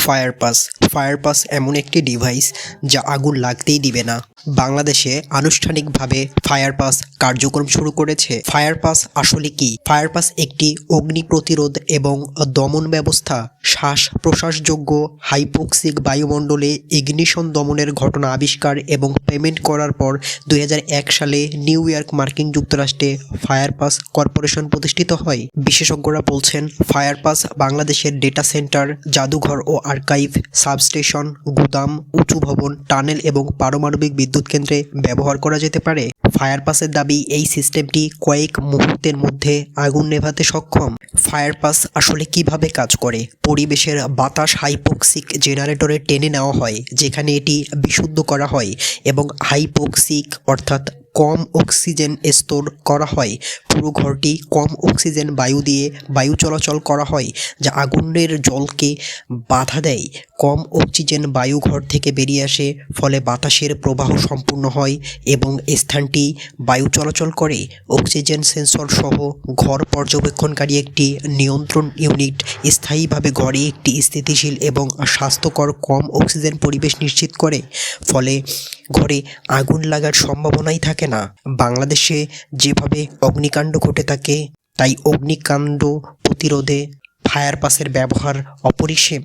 Fire pass এমন একটি device যা আগুন লাগতেই দিবে না। বাংলাদেশে আনুষ্ঠানিকভাবে ফায়ার পাস কার্যক্রম শুরু করেছে। ফায়ার পাস আসলে কি? ফায়ার পাস একটি অগ্নি প্রতিরোধ এবং দমন ব্যবস্থা। শ্বাস প্রশ্বাসযোগ্য হাইপোক্সিক বায়ুমণ্ডলে ইগনিশন দমনের ঘটনা আবিষ্কার এবং পেমেন্ট করার পর 2001 সালে নিউ ইয়র্ক, মার্কিন যুক্তরাষ্ট্রে ফায়ার পাস কর্পোরেশন প্রতিষ্ঠিত হয়। বিশেষজ্ঞরা বলছেন ফায়ার পাস বাংলাদেশের ডেটা সেন্টার, জাদুঘর ও আর্কাইভ, সাবস্টেশন, গুদাম, উঁচু ভবন, টানেল এবং পারমাণবিক বিদ্যুৎ কেন্দ্রে ব্যবহার করা যেতে পারে। ফায়ার পাসের দাবি, এই সিস্টেমটি কয়েক মুহূর্তের মধ্যে আগুন নেভাতে সক্ষম। ফায়ার পাস আসলে কিভাবে কাজ করে? পরিবেশের বাতাস হাইপোক্সিক জেনারেটরে টেনে নেওয়া হয়, যেখানে এটি বিশুদ্ধ করা হয় এবং হাইপোক্সিক অর্থাৎ কম অক্সিজেন স্তর করা হয়। পুরো ঘরটি কম অক্সিজেন বায়ু দিয়ে বায়ু চলাচল করা হয়, যা আগুনের জলকে বাধা দেয়। কম অক্সিজেন বায়ু ঘর থেকে বেরিয়ে আসে, ফলে বাতাসের প্রবাহ সম্পূর্ণ হয় এবং স্থানটি বায়ু চলাচল করে। অক্সিজেন সেন্সর সহ ঘর পর্যবেক্ষণকারী একটি নিয়ন্ত্রণ ইউনিট স্থায়ীভাবে ঘরে একটি স্থিতিশীল এবং স্বাস্থ্যকর কম অক্সিজেন পরিবেশ নিশ্চিত করে, ফলে ঘরে আগুন লাগার সম্ভাবনাই থাকে না। বাংলাদেশে যেভাবে অগ্নিকাণ্ড ঘটে থাকে, তাই অগ্নিকাণ্ড প্রতিরোধে ফায়ার পাসের ব্যবহার অপরিসীম।